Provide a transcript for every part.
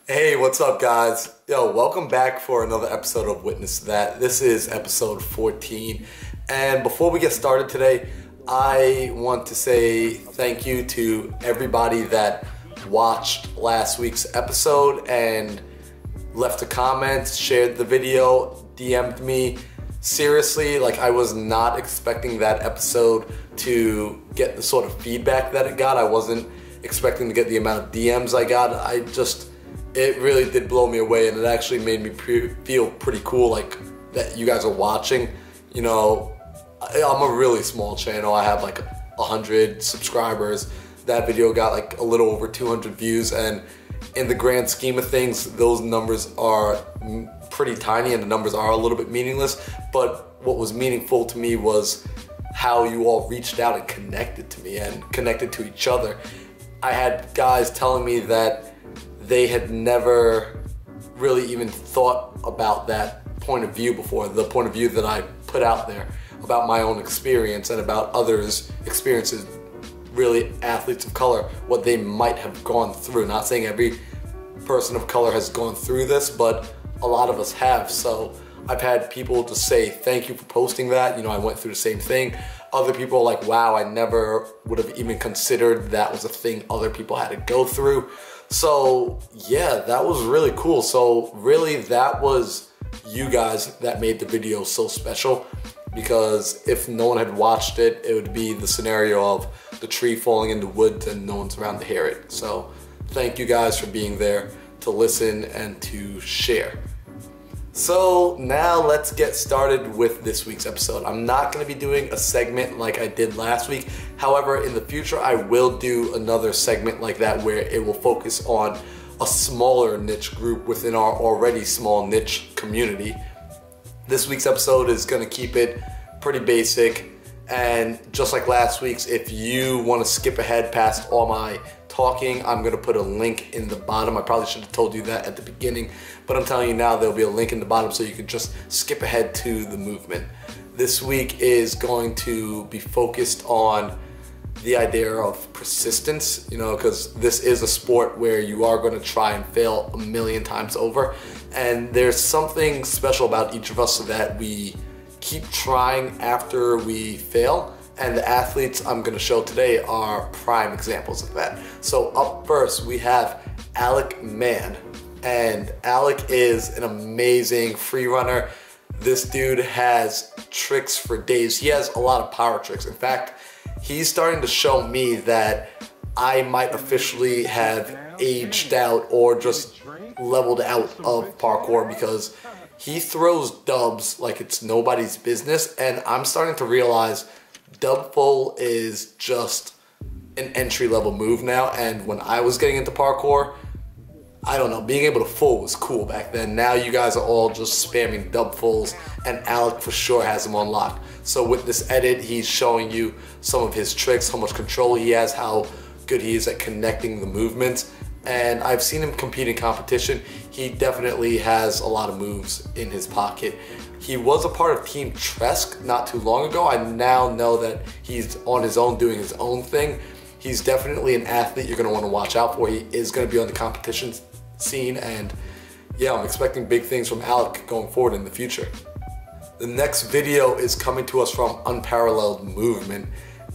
Hey, what's up, guys? Yo, welcome back for another episode of Witness That. This is episode 14. And before we get started today, I want to say thank you to everybody that watched last week's episode and left a comment, shared the video, DM'd me. Seriously, like, I was not expecting that episode to get the sort of feedback that it got. I wasn't expecting to get the amount of DMs I got. It really did blow me away, and it actually made me feel pretty cool, like, that you guys are watching. You know, I'm a really small channel. I have like 100 subscribers. That video got like a little over 200 views, and in the grand scheme of things, those numbers are pretty tiny and the numbers are a little bit meaningless. But what was meaningful to me was how you all reached out and connected to me and connected to each other. I had guys telling me that they had never really even thought about that point of view before, the point of view that I put out there about my own experience and about others' experiences, really athletes of color, what they might have gone through. Not saying every person of color has gone through this, but a lot of us have. So I've had people just say, thank you for posting that. You know, I went through the same thing. Other people are like, wow, I never would have even considered that was a thing other people had to go through. So yeah, that was really cool. So really, that was you guys that made the video so special, because if no one had watched it, it would be the scenario of the tree falling in the woods and no one's around to hear it. So thank you guys for being there to listen and to share. So now let's get started with this week's episode. I'm not going to be doing a segment like I did last week. However, in the future, I will do another segment like that where it will focus on a smaller niche group within our already small niche community. This week's episode is going to keep it pretty basic. And just like last week's, if you want to skip ahead past all my talking, I'm going to put a link in the bottom. I probably should have told you that at the beginning, but I'm telling you now, there'll be a link in the bottom so you can just skip ahead to the movement. This week is going to be focused on the idea of persistence, you know, because this is a sport where you are going to try and fail a million times over. And there's something special about each of us so that we keep trying after we fail. And the athletes I'm going to show today are prime examples of that. So up first, we have Mann. And Alec is an amazing free runner. This dude has tricks for days. He has a lot of power tricks. In fact, he's starting to show me that I might officially have aged out or just leveled out of parkour, because he throws dubs like it's nobody's business. And I'm starting to realize dub full is just an entry-level move now. And when I was getting into parkour, I don't know, being able to full was cool back then. Now you guys are all just spamming dub fulls, and Alec for sure has them on lock. So with this edit, he's showing you some of his tricks, how much control he has, how good he is at connecting the movements. And I've seen him compete in competition. He definitely has a lot of moves in his pocket. He was a part of Team Tresk not too long ago. I now know that he's on his own doing his own thing. He's definitely an athlete you're going to want to watch out for. He is going to be on the competition scene, and yeah, I'm expecting big things from Alec going forward in the future. The next video is coming to us from Unparalleled Movement,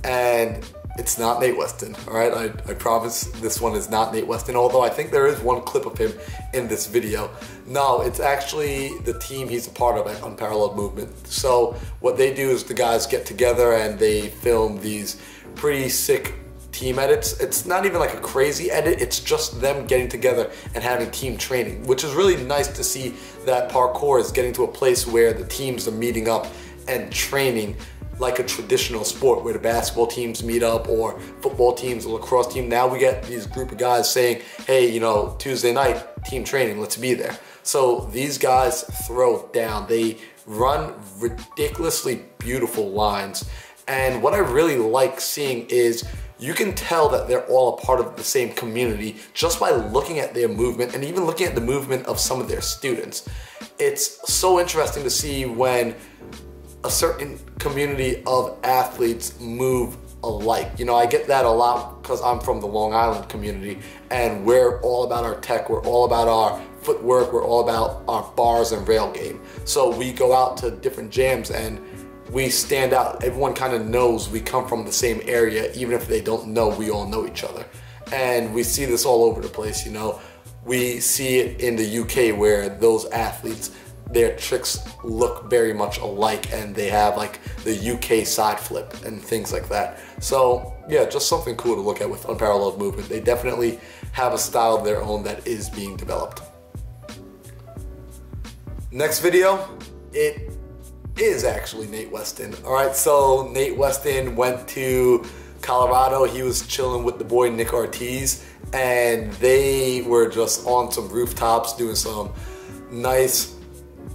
and it's not Nate Weston, all right? I promise this one is not Nate Weston, although I think there is one clip of him in this video. No, it's actually the team he's a part of at Unparalleled Movement. So what they do is the guys get together and they film these pretty sick team edits. It's not even like a crazy edit, it's just them getting together and having team training, which is really nice to see that parkour is getting to a place where the teams are meeting up and training like a traditional sport where the basketball teams meet up or football teams or lacrosse team. Now we get these group of guys saying, hey, you know, Tuesday night, team training, let's be there. So these guys throw down. They run ridiculously beautiful lines. And what I really like seeing is you can tell that they're all a part of the same community just by looking at their movement and even looking at the movement of some of their students. It's so interesting to see when a certain community of athletes move alike. You know, I get that a lot because I'm from the Long Island community, and we're all about our tech, we're all about our footwork, we're all about our bars and rail game. So we go out to different jams and we stand out. Everyone kind of knows we come from the same area, even if they don't know, we all know each other. And we see this all over the place, you know. We see it in the UK where those athletes, their tricks look very much alike, and they have like the UK side flip and things like that. So yeah, just something cool to look at with Unparalleled Movement. They definitely have a style of their own that is being developed. Next video, it is actually Nate Weston. All right, so Nate Weston went to Colorado. He was chilling with the boy Nick Ortiz, and they were just on some rooftops doing some nice,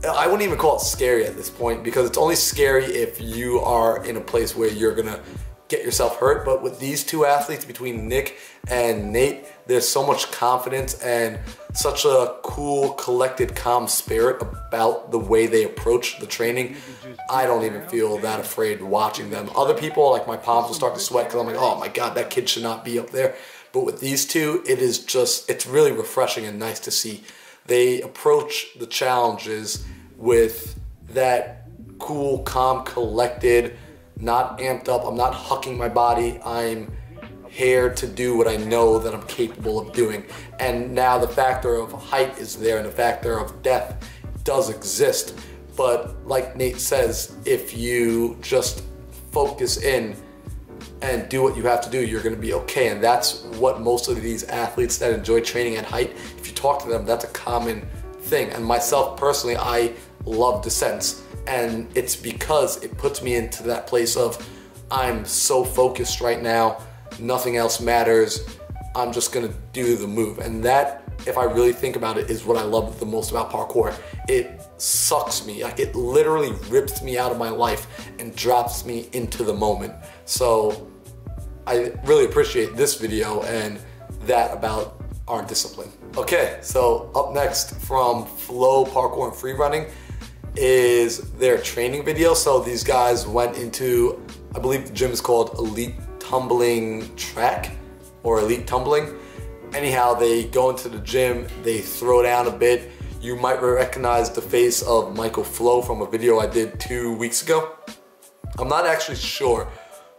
I wouldn't even call it scary at this point, because it's only scary if you are in a place where you're gonna get yourself hurt. But with these two athletes, between Nick and Nate, there's so much confidence and such a cool, collected, calm spirit about the way they approach the training. I don't even feel that afraid watching them. Other people, like my palms will start to sweat because I'm like, oh my God, that kid should not be up there. But with these two, it is just, it's really refreshing and nice to see. They approach the challenges with that cool, calm, collected, not amped up. I'm not hucking my body. I'm here to do what I know that I'm capable of doing. And now the factor of height is there, and the factor of depth does exist. But like Nate says, if you just focus in and do what you have to do, you're gonna be okay. And that's what most of these athletes that enjoy training at height, if you talk to them, that's a common thing. And myself personally, I love descents. And it's because it puts me into that place of, I'm so focused right now, nothing else matters, I'm just gonna do the move. And that, if I really think about it, is what I love the most about parkour. It sucks me, like it literally rips me out of my life and drops me into the moment. So I really appreciate this video and that about our discipline. Okay, so up next from Flow Parkour and Free Running is their training video. So these guys went into, I believe the gym is called Elite Tumbling Track or Elite Tumbling. Anyhow, they go into the gym, they throw down a bit. You might recognize the face of Michael Flo from a video I did 2 weeks ago. I'm not actually sure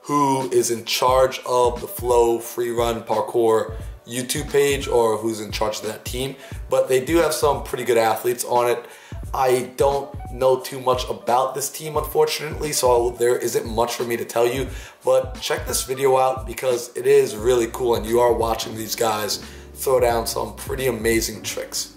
who is in charge of the Flow Free Run Parkour YouTube page or who's in charge of that team, but they do have some pretty good athletes on it. I don't know too much about this team, unfortunately, so there isn't much for me to tell you, but check this video out because it is really cool and you are watching these guys throw down some pretty amazing tricks.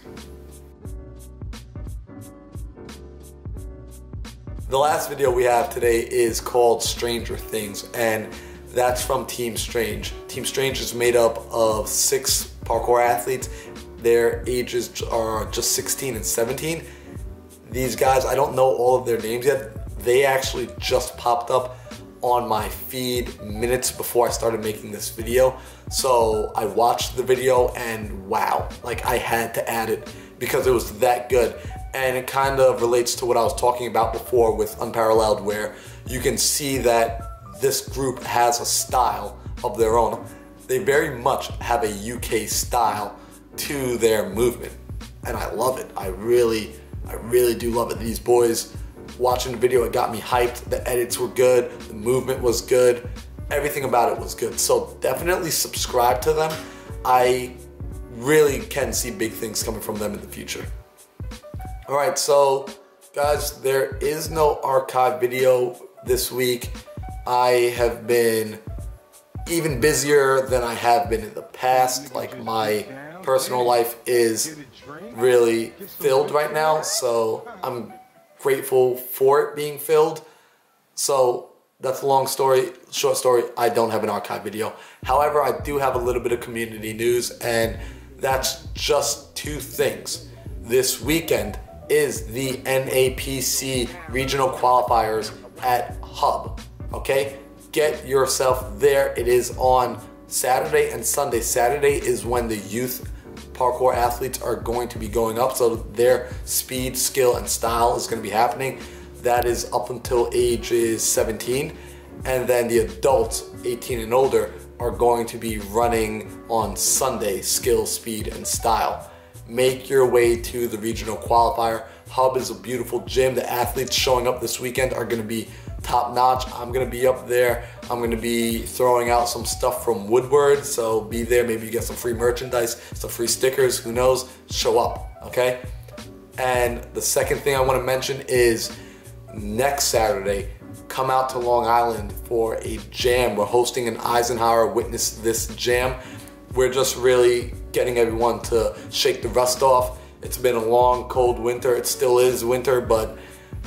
The last video we have today is called Stranger Things, and that's from Team Strange. Team Strange is made up of 6 parkour athletes. Their ages are just 16 and 17. These guys, I don't know all of their names yet. They actually just popped up on my feed minutes before I started making this video. So I watched the video and wow, like I had to add it because it was that good. And it kind of relates to what I was talking about before with Unparalleled, where you can see that this group has a style of their own. They very much have a UK style to their movement. And I love it. I really do love it. These boys, watching the video, it got me hyped. The edits were good, the movement was good, everything about it was good. So definitely subscribe to them. I really can see big things coming from them in the future. All right, so guys, there is no archive video this week. I have been even busier than I have been in the past. Like my personal life is really filled right now, so I'm grateful for it being filled. So that's a long story, short story, I don't have an archive video. However, I do have a little bit of community news, and that's just 2 things. This weekend is the NAPC regional qualifiers at Hub, okay? Get yourself there. It is on Saturday and Sunday. Saturday is when the youth parkour athletes are going to be going up, so their speed, skill, and style is going to be happening. That is up until ages 17. And then the adults, 18 and older, are going to be running on Sunday, skill, speed, and style. Make your way to the regional qualifier. Hub is a beautiful gym. The athletes showing up this weekend are gonna be top notch. I'm gonna be up there. I'm gonna be throwing out some stuff from Woodward, so be there. Maybe you get some free merchandise, some free stickers, who knows? Show up, okay? And the second thing I wanna mention is next Saturday, come out to Long Island for a jam. We're hosting an Eisenhower Witness This Jam. We're just really getting everyone to shake the rust off. It's been a long, cold winter. It still is winter, but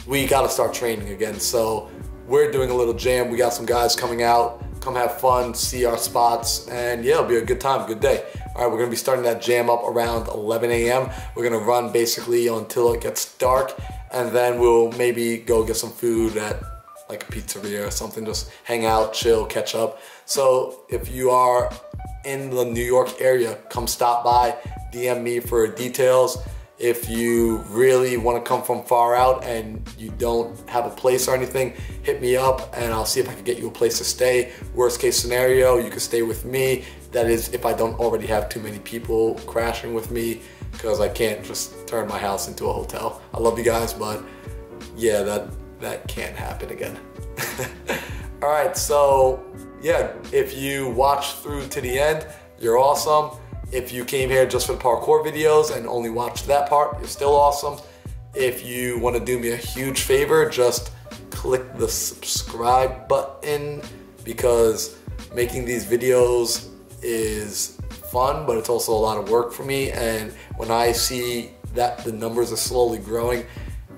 we gotta start training again. So we're doing a little jam. We got some guys coming out. Come have fun, see our spots, and yeah, it'll be a good time, good day. All right, we're gonna be starting that jam up around 11 a.m. We're gonna run basically until it gets dark, and then we'll maybe go get some food at like a pizzeria or something, just hang out, chill, catch up. So if you are in the New York area, come stop by, DM me for details. If you really want to come from far out and you don't have a place or anything, hit me up and I'll see if I can get you a place to stay. Worst case scenario, you can stay with me. That is if I don't already have too many people crashing with me, because I can't just turn my house into a hotel. I love you guys, but yeah, that can't happen again. All right, so yeah, if you watched through to the end, you're awesome. If you came here just for the parkour videos and only watched that part, you're still awesome. If you want to do me a huge favor, just click the subscribe button, because making these videos is fun, but it's also a lot of work for me. And when I see that the numbers are slowly growing,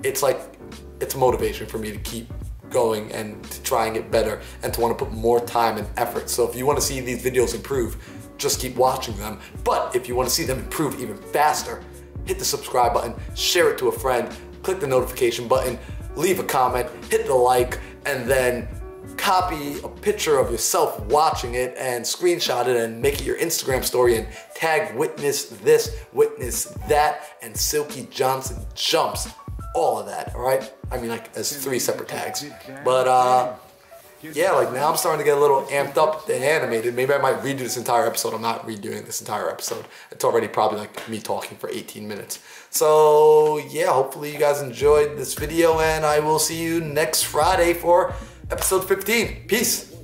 it's a motivation for me to keep going and to try and get better and to want to put more time and effort. So if you want to see these videos improve, just keep watching them. But if you want to see them improve even faster, hit the subscribe button, share it to a friend, click the notification button, leave a comment, hit the like, and then copy a picture of yourself watching it and screenshot it and make it your Instagram story and tag Witness This, Witness That, and Silky Johnson Jumps. All of that, all right? I mean, like, as 3 separate tags. But yeah, like now I'm starting to get a little amped up and animated. Maybe I might redo this entire episode. I'm not redoing this entire episode. It's already probably like me talking for 18 minutes. So yeah, hopefully you guys enjoyed this video, and I will see you next Friday for episode 15. Peace.